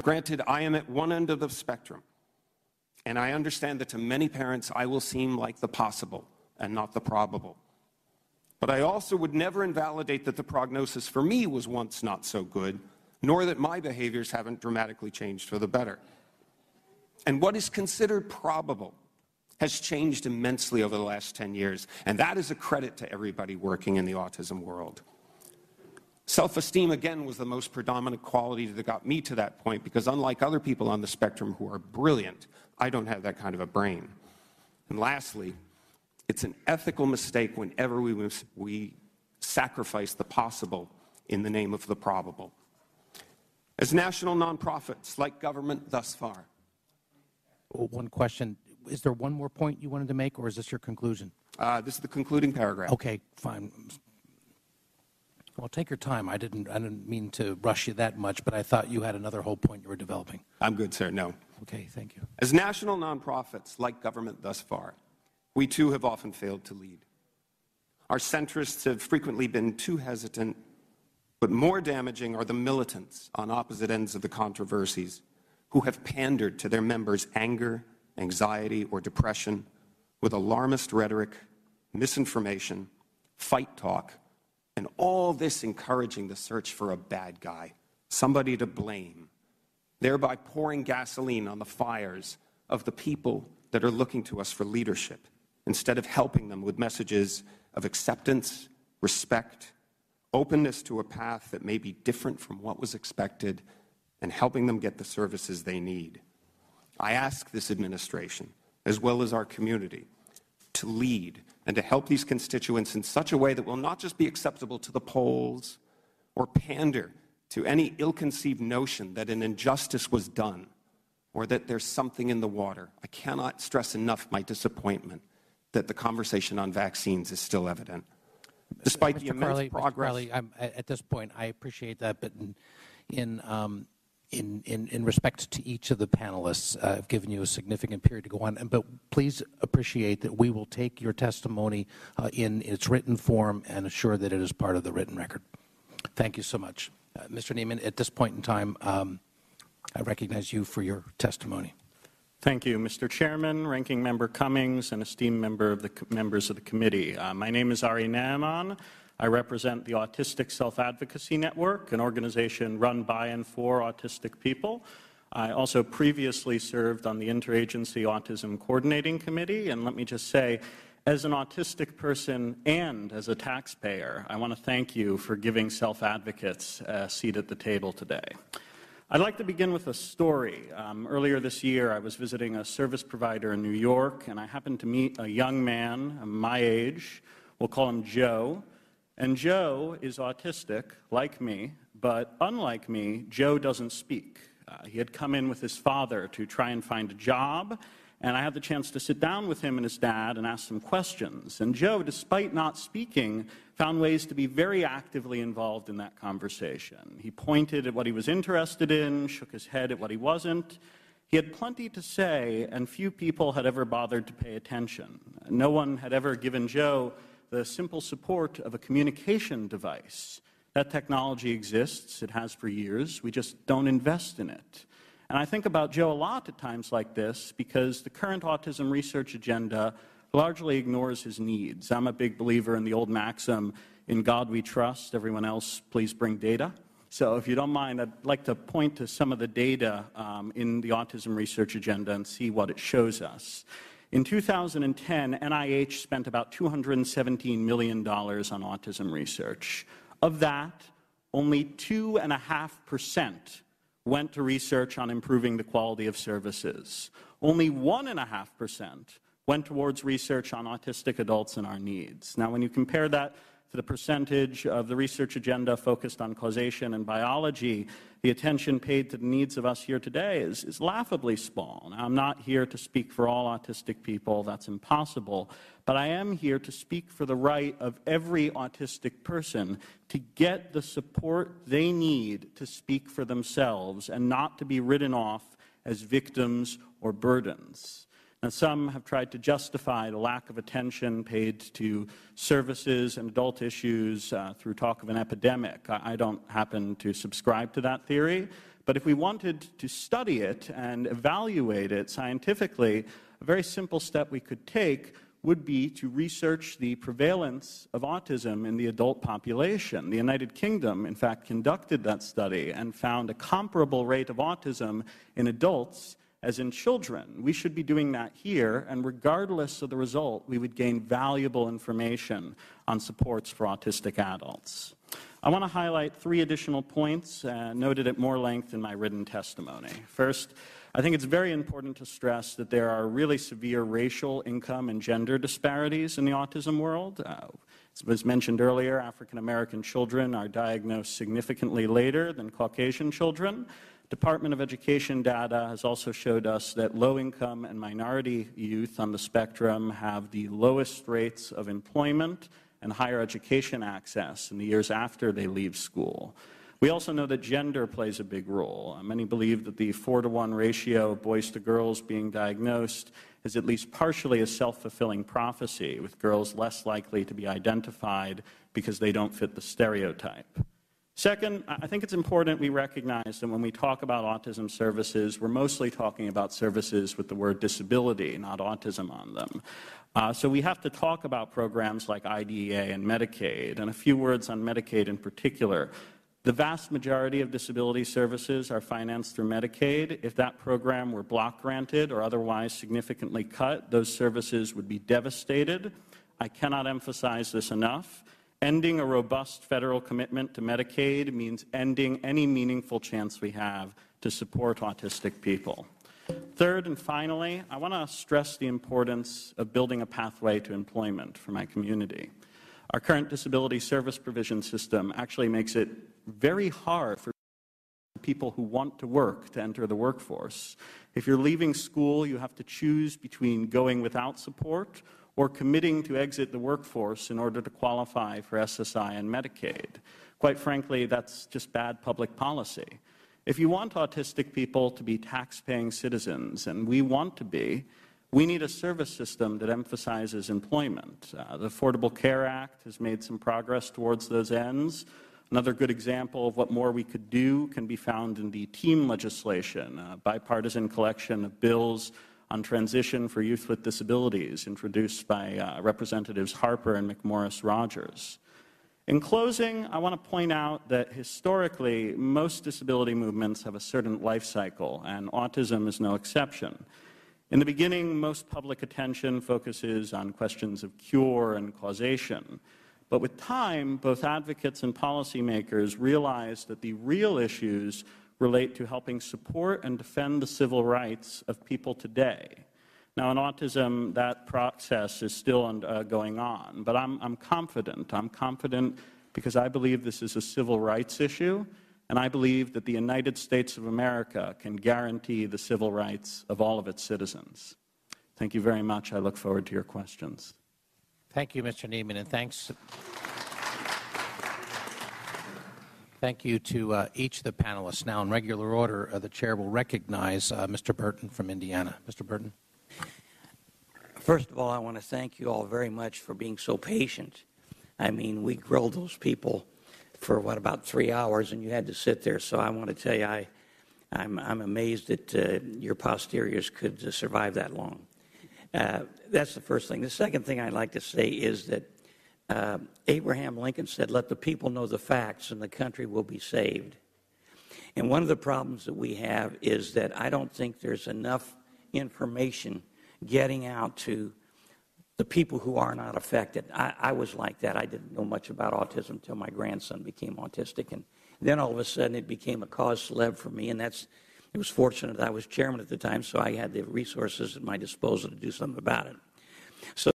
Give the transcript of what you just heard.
Granted, I am at one end of the spectrum, and I understand that to many parents I will seem like the possible and not the probable. But I also would never invalidate that the prognosis for me was once not so good, nor that my behaviors haven't dramatically changed for the better. And what is considered probable has changed immensely over the last 10 years, and that is a credit to everybody working in the autism world. Self-esteem, again, was the most predominant quality that got me to that point, because unlike other people on the spectrum who are brilliant, I don't have that kind of a brain. And lastly, it's an ethical mistake whenever we sacrifice the possible in the name of the probable. As national nonprofits, like government thus far. One question. Is there one more point you wanted to make, or is this your conclusion? This is the concluding paragraph. Okay, fine. Well, take your time. I didn't mean to rush you that much, but I thought you had another whole point you were developing. I'm good, sir. No. Okay, thank you. As national nonprofits, like government thus far, we too have often failed to lead. Our centrists have frequently been too hesitant, but more damaging are the militants on opposite ends of the controversies who have pandered to their members' anger, anxiety, or depression with alarmist rhetoric, misinformation, fight talk, and all this encouraging the search for a bad guy, somebody to blame, thereby pouring gasoline on the fires of the people that are looking to us for leadership, instead of helping them with messages of acceptance, respect, openness to a path that may be different from what was expected, and helping them get the services they need. I ask this administration, as well as our community, to lead and to help these constituents in such a way that will not just be acceptable to the polls or pander to any ill-conceived notion that an injustice was done or that there's something in the water. I cannot stress enough my disappointment that the conversation on vaccines is still evident. Despite the immense progress... Mr. Carley, at this point, I appreciate that, but in respect to each of the panelists, I've given you a significant period to go on, but please appreciate that we will take your testimony in its written form and assure that it is part of the written record. Thank you so much. Mr. Neiman, at this point in time, I recognize you for your testimony. Thank you, Mr. Chairman, Ranking Member Cummings, and esteemed members of the committee. My name is Ari Naaman. I represent the Autistic Self-Advocacy Network, an organization run by and for autistic people. I also previously served on the Interagency Autism Coordinating Committee, and let me just say, as an autistic person and as a taxpayer, I want to thank you for giving self-advocates a seat at the table today. I'd like to begin with a story. Earlier this year, I was visiting a service provider in New York, and I happened to meet a young man my age. We'll call him Joe. And Joe is autistic, like me, but unlike me, Joe doesn't speak. He had come in with his father to try and find a job, and I had the chance to sit down with him and his dad and ask some questions. And Joe, despite not speaking, found ways to be very actively involved in that conversation. He pointed at what he was interested in, shook his head at what he wasn't. He had plenty to say, and few people had ever bothered to pay attention. No one had ever given Joe the simple support of a communication device. That technology exists. It has for years. We just don't invest in it. And I think about Joe a lot at times like this because the current autism research agenda largely ignores his needs. I'm a big believer in the old maxim, in God we trust, everyone else please bring data. So if you don't mind, I'd like to point to some of the data in the autism research agenda and see what it shows us. In 2010, NIH spent about $217 million on autism research. Of that, only 2.5% went to research on improving the quality of services. Only 1.5% went towards research on autistic adults and our needs. Now, when you compare that to the percentage of the research agenda focused on causation and biology, the attention paid to the needs of us here today is laughably small. Now, I'm not here to speak for all autistic people. That's impossible. But I am here to speak for the right of every autistic person to get the support they need to speak for themselves and not to be written off as victims or burdens. And some have tried to justify the lack of attention paid to services and adult issues through talk of an epidemic. I don't happen to subscribe to that theory, But if we wanted to study it and evaluate it scientifically, a very simple step we could take would be to research the prevalence of autism in the adult population. The United Kingdom, in fact, conducted that study and found a comparable rate of autism in adults as in children. We should be doing that here, and regardless of the result, we would gain valuable information on supports for autistic adults. I want to highlight 3 additional points noted at more length in my written testimony. First, I think it's very important to stress that there are really severe racial, income, and gender disparities in the autism world. As was mentioned earlier, African American children are diagnosed significantly later than Caucasian children. Department of Education data has also showed us that low-income and minority youth on the spectrum have the lowest rates of employment and higher education access in the years after they leave school. We also know that gender plays a big role. Many believe that the 4-to-1 ratio of boys to girls being diagnosed is at least partially a self-fulfilling prophecy, with girls less likely to be identified because they don't fit the stereotype. Second, I think it's important we recognize that when we talk about autism services, we're mostly talking about services with the word disability, not autism on them. So we have to talk about programs like IDEA and Medicaid, and a few words on Medicaid in particular. The vast majority of disability services are financed through Medicaid. If that program were block granted or otherwise significantly cut, those services would be devastated. I cannot emphasize this enough. Ending a robust federal commitment to Medicaid means ending any meaningful chance we have to support autistic people. Third and finally, I want to stress the importance of building a pathway to employment for my community. Our current disability service provision system actually makes it very hard for people who want to work to enter the workforce. If you're leaving school, you have to choose between going without support or committing to exit the workforce in order to qualify for SSI and Medicaid. Quite frankly, that's just bad public policy. If you want autistic people to be tax-paying citizens, and we want to be, we need a service system that emphasizes employment. The Affordable Care Act has made some progress towards those ends. Another good example of what more we could do can be found in the TEAM legislation, a bipartisan collection of bills on transition for youth with disabilities introduced by Representatives Harper and McMorris-Rogers. In closing, I want to point out that historically, most disability movements have a certain life cycle, and autism is no exception. In the beginning, most public attention focuses on questions of cure and causation. But with time, both advocates and policymakers realize that the real issues relate to helping support and defend the civil rights of people today. Now, in autism, that process is still going on, but I'm confident. I'm confident because I believe this is a civil rights issue, and I believe that the United States of America can guarantee the civil rights of all of its citizens. Thank you very much. I look forward to your questions. Thank you, Mr. Neiman, and thank you to each of the panelists. Now, in regular order, the chair will recognize Mr. Burton from Indiana. Mr. Burton. First of all, I want to thank you all very much for being so patient. I mean, we grilled those people for, about 3 hours, and you had to sit there. So I want to tell you, I'm amazed that your posteriors could survive that long. That's the first thing. The second thing I'd like to say is that Abraham Lincoln said, "Let the people know the facts, and the country will be saved." And one of the problems that we have is that I don't think there's enough information getting out to the people who are not affected. I was like that. I didn't know much about autism until my grandson became autistic. And then all of a sudden it became a cause célèbre for me. And it was fortunate that I was chairman at the time, so I had the resources at my disposal to do something about it. So